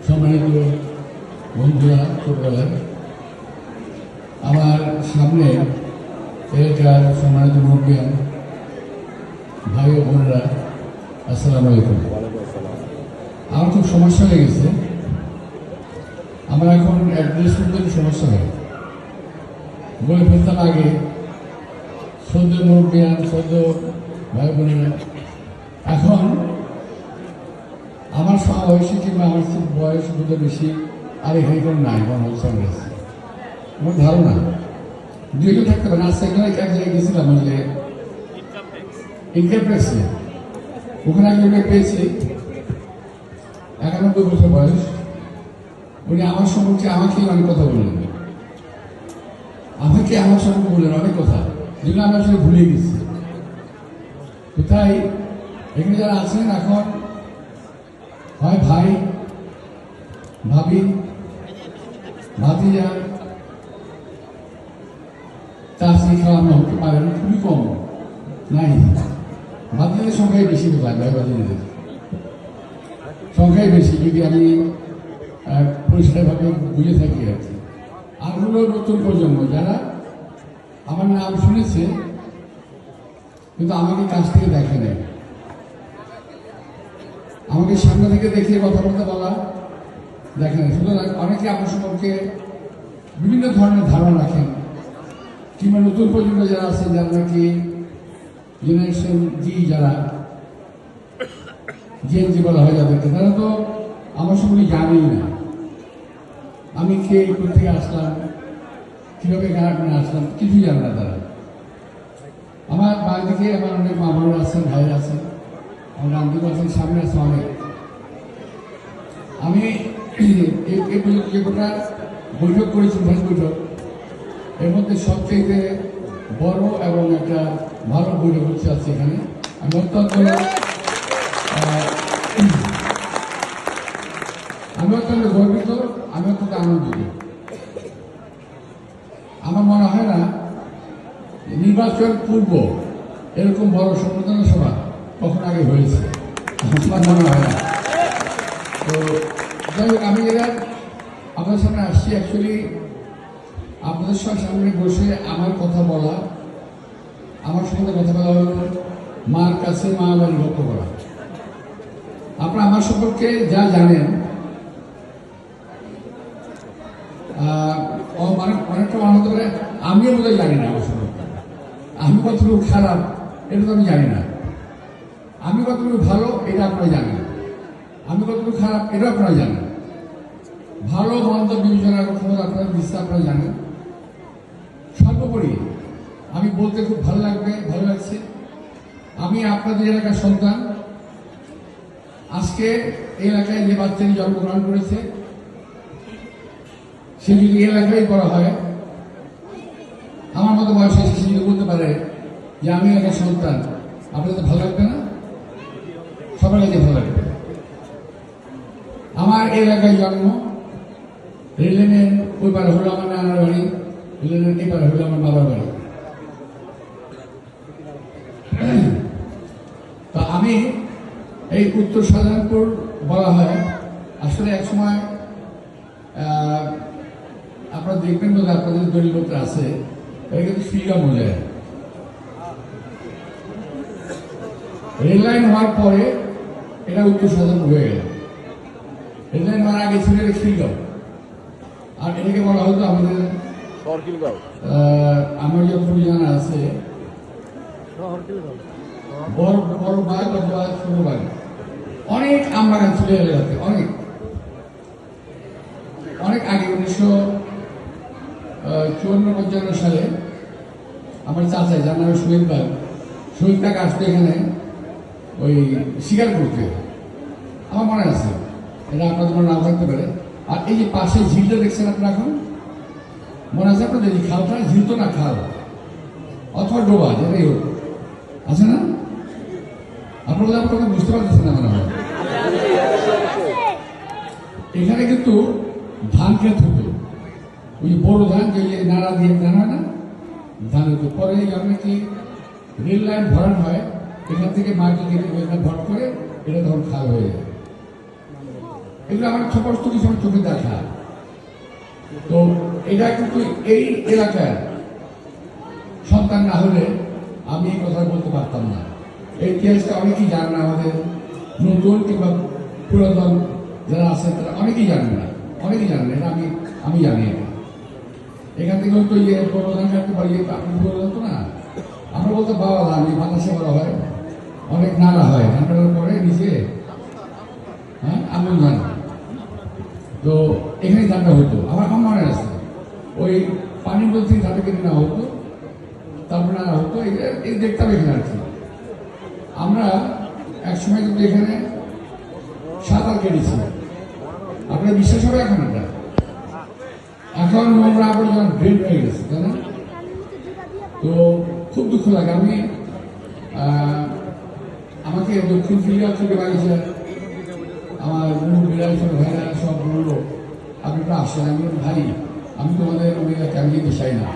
সম্মানিত বন্ধুরা, ছোটবেলায় আমার সামনে এলাকার সম্মানিত মুরব্বিয়ান ভাই ও বোনেরা, আসসালামু আলাইকুম। আমার খুব সমস্যা হয়ে গেছে। আমার এখন অ্যাড্রেস করতে সমস্যা হয়, বলে ফেলতাম আগে। সদ্য মুরব্বিয়ান, সদ্য ভাই বোনেরা, এখন আমার সমবয়সী কিংবা আমার বয়স দুটো বেশি আর এখানে কোনো নাই, মনে হচ্ছে আমার ধারণা দুইটা থাকতে পারে। আজকে এক জায়গায় গেছিলাম, যে ইনকাম ট্যাক্সে, ওখানে আমি ওকে পেয়েছি 91 বছর বয়স। উনি আমার সম্পর্কে আমাকে অনেক কথা বললেন, আমার সম্পর্কে বললেন অনেক কথা, যেগুলো আমি আসলে ভুলে গেছি। তো তাই এখানে যারা আছেন এখন, হয় ভাই, ভাবি, ভাতিজা, চাষি খাওয়ানো হতে পারেন, খুবই কম নাই। ভাতিজাদের সংখ্যাই বেশি, কোথায় ভাই ভাতিজাদের সংখ্যাই বেশি, যদি আমি পরিষ্কারভাবে বুঝে থাকি আর কি। আর হলো নতুন প্রজন্ম, যারা আমার নাম শুনেছে কিন্তু আমাকে কাছ থেকে দেখে নেয়, আমাকে সামনে থেকে দেখিয়ে কথাবার্তা বলা দেখে নেয়। সুতরাং অনেকে আমার সম্পর্কে বিভিন্ন ধরনের ধারণা রাখেন, কিংবা নতুন প্রজন্ম যারা আছেন, যারা নাকি জেনারেশন জি, যারা জেএনজি বলা হয় যাদেরকে, তারা তো আমার সম্পর্কে জানেই না। আমি কে, কোথেকে আসলাম, কীভাবে গানে আসলাম, কিছুই জানে না তারা। আমার বাড়িতে আমার অনেক মা বোনেরা আছেন, ভাইরা আছেন, আমার রামদিকে আছেন, সামনে আছে অনেক। আমি এই পর্যন্ত যে গোটা বৈঠক করেছি, ভাই বৈঠক, এর মধ্যে সবচেয়ে বড় এবং একটা ভালো বৈঠক হচ্ছে আছে এখানে। আমি অত্যন্ত গর্বিত, আমি অত্যন্ত আনন্দিত। আমার মনে হয় না নির্বাচন পূর্ব এরকম বড় সম্বোধনা সভা কখন আগে হয়েছে, আমার মনে হয় না। তো যাই হোক, আমি এরা আপনাদের সামনে আসছি অ্যাকচুয়ালি আপনাদের সামনে বসে আমার কথা বলা, আমার সঙ্গে কথা বলা হলো মার কাছে মা বাড়ি লক্ষ্য করা। আপনারা আমার সম্পর্কে যা জানেন, অনেকটা মনে হতে পারে আমিও বোধহয় জানি না আমার সম্পর্কে। আমি কতটুকু খারাপ এটা তো আমি জানি না, আমি কতটুকু ভালো এটা আপনারা জানেন, আমি কতটুকু খারাপ এটা আপনারা জানেন। ভালো মন্দ বিবেচনার ক্ষমতা আপনারা নিশ্চয় আপনারা জানেন। সর্বোপরি আমি বলতে খুব ভালো লাগছে, আমি আপনাদের এলাকার সন্তান। আজকে এই এলাকায় যে বাচ্চাটি জন্মগ্রহণ করেছে, সে যদি এলাকায় করা হয়, আমার মতো বয়সে সে যদি বলতে পারে যে আমি এলাকার সন্তান, আপনাদের ভালো লাগবে না? সবার কাছে ভালো লাগবে। আমার এই এলাকায় জন্ম, রেললাইনের ওই পারে হলো আমার নানার বাড়ি, রেললাইনের এই পারে হলো আমার বাবার বাড়ি। তো আমি এই উত্তর শাহজাহানপুর বলা হয়, আসলে একসময় আপনারা দেখবেন বোধ আপনাদের দলিলপত্র আছে, এটা কিন্তু শিলগাঁও বোঝায়। রেললাইন হওয়ার পরে এটা উত্তর শাহজাহানপুর হয়ে গেল। রেললাইন হওয়ার আগে ছিল এটা শিলগাঁও, আর এটাকে বলা হতো আমাদের আমার যতটুকু জানা আছে বড় বাঘ বা ছোট বাঘ, অনেক আম বাগান ছিল এলাকাতে, অনেক আগে 1954-55 সালে আমার চাচা, যার নামে শহীদ কাকা আসতো এখানে ওই শিকার করতে, আমার মনে আছে। এটা আপনাদের মনে নাও থাকতে পারে। আর এই যে পাশে ঝিলটা দেখছেন আপনারা, এখন মনে আছে আপনাদের এই খালটা? ঝিল তো না, খাল অথবা ডোবা, যেটাই হোক, আছে না? আপনারা আপনাকে বুঝতে পারতেছেন না মনে হয়। এখানে কিন্তু ধান ক্ষেত হতো, ওই বড় ধান, যে নাড়া দিয়ে ধান হয় না, ধান হতো। পরে যখন কি রেল লাইন ভরান হয়, এখান থেকে মাটি কেটে ওইখানে ভর করে এটা তখন খাল হয়ে যায়। এগুলো আমার সমস্ত কিছু আমার চোখে দেখা। তো এটা কিন্তু এই এলাকার সন্তান না হলে আমি এই কথা বলতে পারতাম না। এই ইতিহাসটা অনেকেই জানে না, আমাদের নতুন কিংবা পুরাতন যারা আছে তারা অনেকেই জানেন না, অনেকেই জানেন এটা আমি জানি। এটা এখান থেকে হয়তো ইয়ে প্রধান কাটতে পারি, আপনি বললেন তো না, আমরা বলতে বাবা ধান বাতাসে করা হয়, অনেক নাড়া হয়, ধানটার পরে নিচে হ্যাঁ আমন ধান। তো এখানে ধানটা হতো, আমার মনে আছে ওই পানির মধ্যে ধানটা কেটে নেওয়া হতো, তারপরে নাড়া হতো, এই দেখতাম এখানে আর কি। আমরা একসময় কিন্তু এখানে সাঁতার কেটেছি, আপনার বিশ্বাস হবে এখন এটা? এখন নোংরা আবর্জনা ড্রেন হয়ে গেছে, তাই না? তো খুব দুঃখ লাগে। আমাকে দক্ষিণ ফিলিয়া থেকে বাড়িছে আমার মুরব্বীরা ছোট ভাইরা সব বললো আপনি তো আসেন। আমি ভাই আমি তোমাদের ওই এলাকায় আমি যেতে চাই না।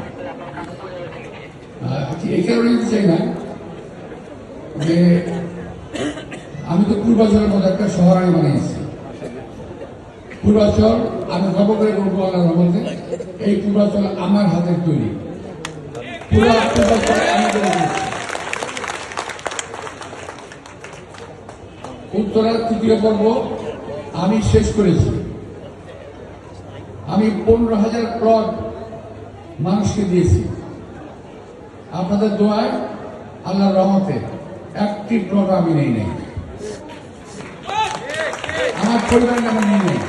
এই কারণে যেতে চাই না যে আমি তো পূর্বাচলের মতো একটা শহর আমি বানিয়েছি। পূর্বাচল আমি গর্ব করে বলবো আল্লাহর মধ্যে, এই পূর্বাচল আমার হাতের তৈরি। পুরো পূর্বাচল আমি করে দিয়েছি। উত্তরার তৃতীয় পর্ব আমি শেষ করেছি। আমি 15,000 প্লট মানুষকে দিয়েছি। আপনাদের দোয়ায় আল্লাহর রহমতে একটি প্লট আমি নেই নাই, আমার পরিবারের নামে নিয়ে নেই।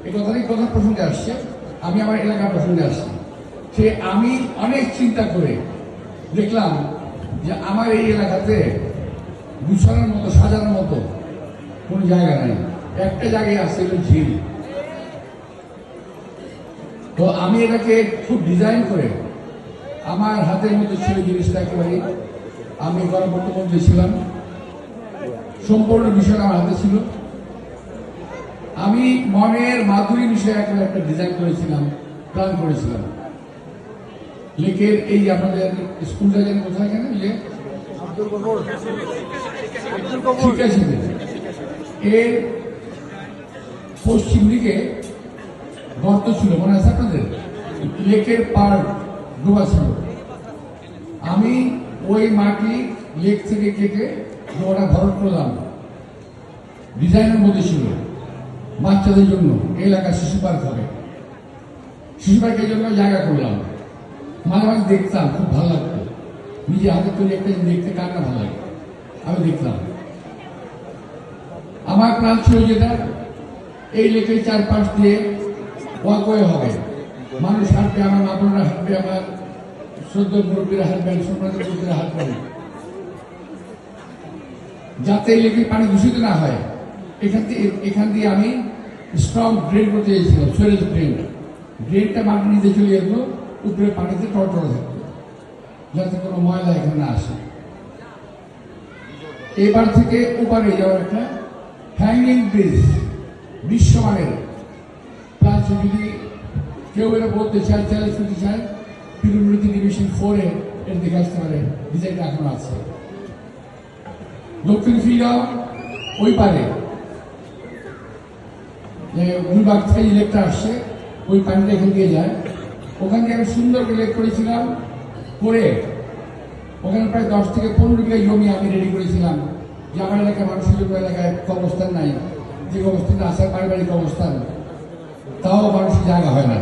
এই কথারই কথা প্রসঙ্গে আসছে, আমি আমার এলাকার প্রসঙ্গে আসছি। সে আমি অনেক চিন্তা করে দেখলাম যে আমার এই এলাকাতে গুছানোর মতো সাজানোর মতো কোনো জায়গা নাই। একটা জায়গায় আছে ঝিল। তো আমি এটাকে খুব ডিজাইন করে আমার হাতের মধ্যে ছিল জিনিসটা, একেবারে আমি গণপূর্ত মন্ত্রী ছিলাম, সম্পূর্ণ বিষয় আমার হাতে ছিল। আমি মনের মাধুরী বিষয়ে একটা ডিজাইন করেছিলাম, প্ল্যান করেছিলাম। লেকের এই আপনাদের স্কুলটা যেন কোথায় কেন যে এর পশ্চিম দিকে গর্ত ছিল, মনে আছে আপনাদের? লেকের পাড় ডোবা ছিল। আমি ওই মাটি লেক থেকে কেটে ডোবাটা ভরট করলাম। ডিজাইনের মধ্যে ছিল বাচ্চাদের জন্য, এলাকার শিশু পার্ক হবে, শিশু পার্কের জন্য জায়গা করলাম। মাঝে মাঝে দেখতাম, খুব ভালো লাগতো। নিজে হাতে তৈরি একটা দেখতে কার না ভালো লাগে, আমি দেখলাম। আমার প্ল্যান ছিল যেটা এই লেকের চারপাশ দিয়ে ওয়াকওয়ে হবে, মানুষ হাঁটবে, আমার মাপনরা হাঁটবে, আমার শ্রদ্ধ মুরব্বীরা হাঁটবেন, সম্রাট মুরব্বীরা হাঁটবেন, যাতে এই লেকের পানি দূষিত না হয়। এখান দিয়ে আমি স্ট্রং ড্রেন করতে চেয়েছিলাম, সুয়েজ ড্রেন। ড্রেনটা মাটি নিতে চলে যেত, উপরে পানিতে টড়টড়ে থাকতো, যাতে কোনো ময়লা এখানে না আসে। এবার থেকে ওপারে যাওয়ার একটা হ্যাঙ্গিং ব্রিজ, বিশ্বমানের প্লাস। যদি কেউ এটা বলতে চায়, চ্যালেঞ্জ করতে চায়, পিডব্লিউডি ডিভিশন 4-এ এর দিকে আসতে পারে, ডিজাইনটা এখন আছে। দক্ষিণ ফিগাও ওই পারে গুলবাগ থেকে লেকটা আসছে, ওই পানিটা এখান দিয়ে যায়। ওখান থেকে আমি সুন্দর করে লেক করেছিলাম, করে ওখানে প্রায় 10 থেকে 15 বিঘা জমি আমি রেডি করেছিলাম যে আমার এলাকার মানুষের জন্য এলাকায় কবরস্থান নাই, যে কবরস্থানটা আসার পারিবারিক অবস্থান, তাও মানুষের জায়গা হয় না।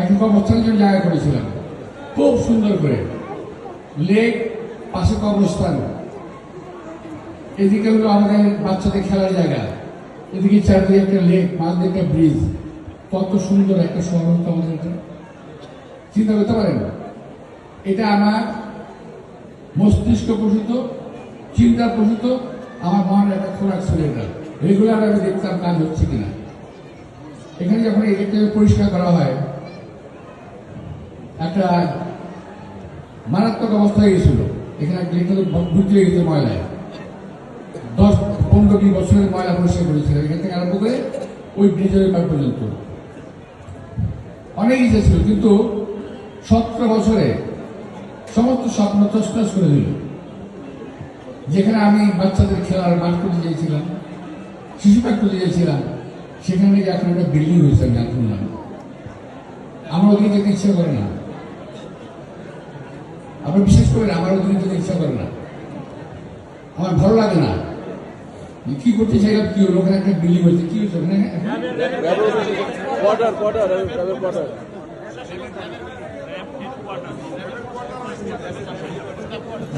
একটা কবরস্থানের জন্য জায়গা করেছিলাম খুব সুন্দর করে, লেক পাশে কবরস্থান, এদিকে হলো আমাদের বাচ্চাদের খেলার জায়গা, এদিকে চারদিকে একটা লেক, মাঝ দিয়ে একটা ব্রিজ। কত সুন্দর একটা শহর হতো আমাদের। এটা চিন্তা করতে পারেন, এটা আমার মস্তিষ্ক প্রসূত, চিন্তা প্রসূত, আমার মনের একটা খোরাক ছিল। এটা রেগুলার আমি দেখতাম কাজ হচ্ছে কিনা। এখানে যখন এটাকে পরিষ্কার করা হয়, একটা মারাত্মক অবস্থা হয়ে গেছিল। এখানে ঢুকতে গেছে ময়লায়, 10-15-20 বছরের ময়লা পরিষ্কার করেছিল, এখান থেকে আরম্ভ করে ওই ব্রিজের পার পর্যন্ত। অনেক ইচ্ছা ছিল, কিন্তু 17 বছরে সমস্ত স্বপ্ন তছনছ করে দিল। যেখানে আমি বাচ্চাদের খেলার মাঠ করতে চেয়েছিলাম, শিশু পার্ক করতে চেয়েছিলাম, সেখানে এখন একটা বিল্ডিং হয়েছে, আমি শুনলাম। আমার ওদিকে যেতে ইচ্ছা করে না, আবার বিশেষ করে আমার ওদিকে যেতে ইচ্ছা করে না, আমার ভালো লাগে না। কি করতে চাইলাম, কি হলো, ওখানে একটা বিল্ডিং হয়েছে, কি হয়েছে ওখানে?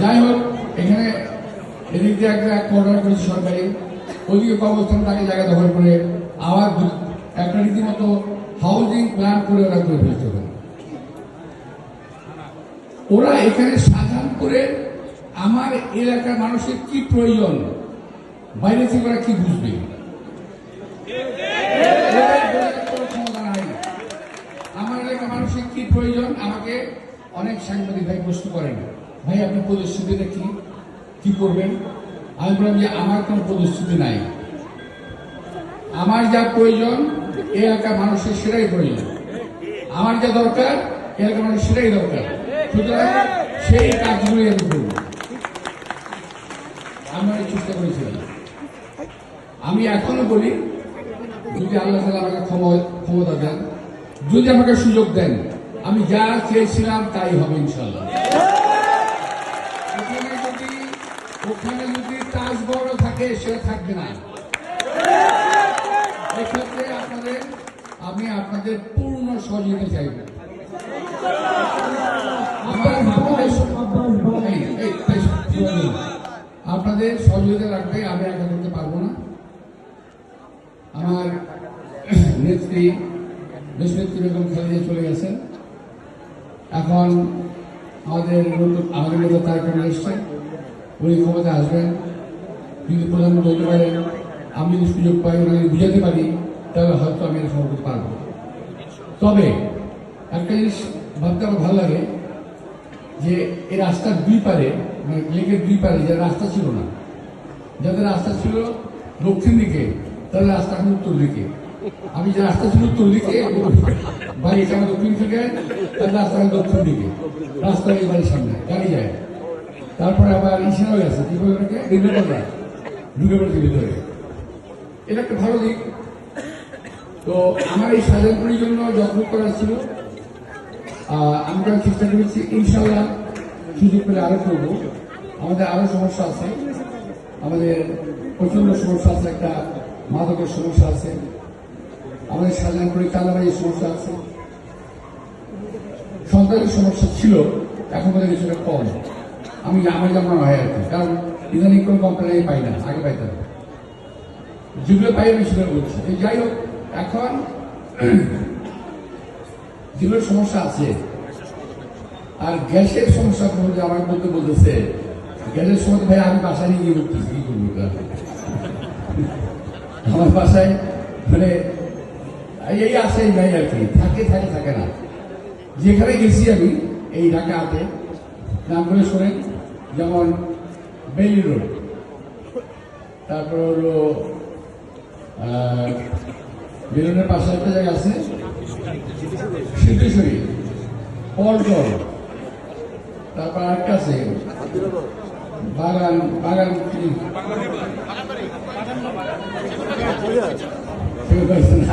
যাই হোক, এখানে এদিক দিয়ে একটা কোয়ার্টার করেছে সরকারি, ওইদিকে কর্মস্থান তাকে জায়গা দখল করে আবার একটা রীতিমতো হাউজিং প্ল্যান করে ওরা করে ফেলতে হবে। ওরা এখানে সাধারণ করে আমার এলাকার মানুষের কি প্রয়োজন, বাইরে থেকে ওরা কি বুঝবে? ক্ষমতা নাই। আমার এলাকার মানুষের কি প্রয়োজন, আমাকে অনেক সাংবাদিক ভাই প্রশ্ন করেন, ভাই আপনি প্রতিশ্রুতিটা কি করবেন? আমি বললাম যে আমার কোনো প্রতিশ্রুতি নাই, আমার যা প্রয়োজন এলাকার মানুষের সেটাই প্রয়োজন, আমার যা দরকার এলাকার মানুষের সেটাই দরকার, সুতরাং সেই কাজগুলোই আমি করব। আমরা চেষ্টা করেছিলাম। আমি এখনো বলি, যদি আল্লাহ তাআলা আমাকে ক্ষমতা দেন, যদি আমাকে সুযোগ দেন, আমি যা চেয়েছিলাম তাই হবে ইনশাআল্লাহ। ওখানে যদি তাজ বড় থাকে, সেটা থাকবে না। এক্ষেত্রে আমি আপনাদের পূর্ণ সহযোগিতা চাইব। আপনাদের সহযোগিতা লাগবে, আমি একা করতে পারবো না। আমার নেত্রী দেশনেত্রী বেগম খালেদা চলে গেছেন, এখন আমাদের নেতা তারেক রহমান এসছেন, উনি ক্ষমতা আসবেন। যদি প্রধানমন্ত্রী হতে পারেন, আমি যদি সুযোগ পাই, ওনাকে বুঝাতে পারি, তাহলে হয়তো আমি এটা করতে পারবো। তবে একটা জিনিস ভাবতে আমার ভালো লাগে, যে এই রাস্তার দুই পারে, মানে লেকের দুই পারে যে রাস্তা ছিল না, যাদের রাস্তা ছিল দক্ষিণ দিকে, তাদের রাস্তা এখন উত্তর দিকে। আমি যে রাস্তা ছিল উত্তর দিকে, বাড়িটা আমার দক্ষিণ থেকে, তাদের রাস্তা দক্ষিণ দিকে, রাস্তা এই বাড়ির সামনে গাড়ি যায়। তারপরে আবার ইশারাও আছে, কি বলে ওটাকে, ঢুকে পড়েছে ভিতরে। এটা একটা ভালো দিক। তো আমার এই শাহজাহানপুরের জন্য যত্ন করা ছিল, আমি করার চেষ্টা করেছি, ইনশাল্লাহ সুযোগ পেলে আরো করবো। আমাদের আরো সমস্যা আছে, আমাদের প্রচন্ড সমস্যা আছে, একটা মাদকের সমস্যা আছে, আমাদের শাহজাহানপুরে চাঁদাবাজির সমস্যা আছে, সন্তানের সমস্যা ছিল, এখন বোধহয় কিছুটা কম। আমার যেমন হয় আর কি, কারণ ইদানিং কোনো কমপ্লেন পাই না, আগে পাইতাম। যেগুলো পাই আমি সেগুলো বলছি। যাই হোক, এখন যেগুলো সমস্যা আছে, আর গ্যাসের সমস্যা আমার বলতেছে, গ্যাসের সমস্যা ভাই আমি বাসায় নিয়ে গিয়ে বলতেছি, কি করবো? আমার বাসায় মানে এই আসে নাই আর কি, থাকে না। যেখানে গেছি আমি এই ঢাকাতে, নাম করে শোনেন, যেমন বেইলি রোড, তারপর হলো বেলুনের পাশে একটা জায়গা আছে সিদ্ধেশ্বরী, পল্টন, তারপর আরেকটা আছে বাগান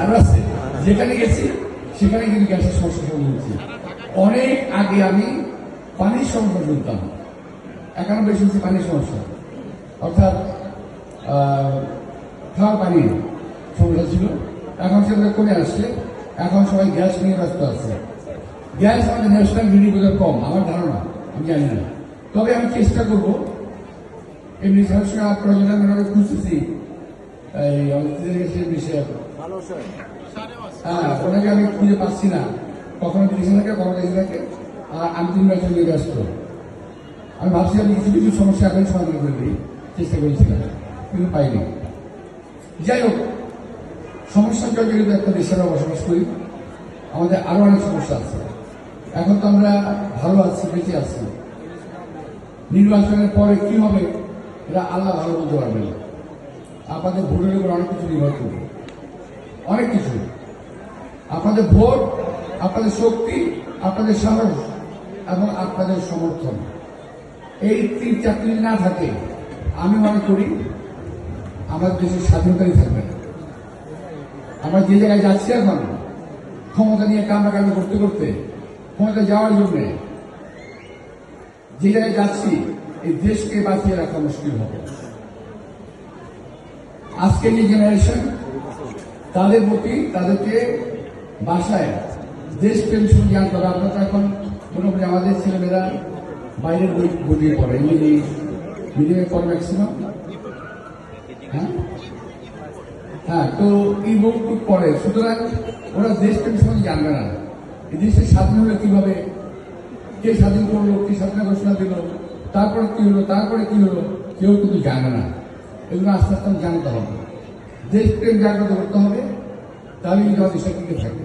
আরো আছে। যেখানে গেছি সেখানে কিন্তু গ্যাসের সমস্যা শুরু হয়েছে। অনেক আগে আমি পানির সমস্যা শুনতাম, এখন বেশি হচ্ছে পানির সমস্যা, অর্থাৎ খাওয়ার পানির সমস্যা ছিল, এখন সেগুলো কমে আসছে। এখন সবাই গ্যাস নিয়ে ব্যস্ত আছে। গ্যাস আমাদের ন্যাশনাল গ্রিডে বোধহয় কম, আমার ধারণা, আমি জানি না। তবে আমি চেষ্টা করবো, এমনি সবসময় প্রয়োজন আমি খুঁজতেছি এই অস্ট্রেলিয়ার বিষয়ে, হ্যাঁ, ওনাকে আমি খুঁজে পাচ্ছি না, কখনো দেশে থাকে, কখনো দেশে থাকে, আর আমি 3 বছর নিয়ে ব্যস্ত। আমি ভাবছি আমি কিছু সমস্যা এখন সমাধান করে দিই, চেষ্টা করেছিলাম, কিন্তু পাইনি। যাই হোক, সমস্যার জন্য একটা দেশে আমরা বসবাস করি, আমাদের আরো অনেক সমস্যা আছে। এখন তো আমরা ভালো আছি, বেঁচে আছি। নির্বাচনের পরে কি হবে এটা আল্লাহ ভালো বলতে পারবেন। আপনাদের ভোটের উপর অনেক কিছু নির্ভর করবে, অনেক কিছু। আপনাদের ভোট আপনাদের শক্তি, আপনাদের সাহস এবং আপনাদের সমর্থন, এই 3-4টি যদি না থাকে আমি মনে করি আমাদের দেশের স্বাধীনতাই থাকবে না। আমরা যে জায়গায় যাচ্ছি এখন ক্ষমতা নিয়ে কান্নাকান্না করতে করতে, ক্ষমতা যাওয়ার জন্য যে জায়গায় যাচ্ছি এই দেশকে বাঁচিয়ে রাখা মুশকিল হবে। আজকের যে জেনারেশন তাদের প্রতি তাদেরকে বাসায় দেশপ্রেম শুরু জানতে হবে। আপনারা তো এখন মোটামুটি আমাদের ছেলেমেয়েরা বাইরের বই দিয়ে পড়ে, মিডিয়ামে পড়ে ম্যাক্সিমাম। হ্যাঁ, তো এই বুক পড়ে, সুতরাং ওরা দেশপ্রেম সম্বন্ধে জানবে না। এই দেশের স্বাধীন হলে কিভাবে, কে স্বাধীন করলো, কে স্বাধীনতা ঘোষণা দিল, তারপরে কি হলো, তারপরে কি হলো, কেউ কিন্তু জানে না। এগুলো আস্তে আস্তে জানতে হবে, দেশপ্রেম জাগ্রত করতে হবে, তাহলে কিন্তু আমাদের দেশটা টিকে থাকে।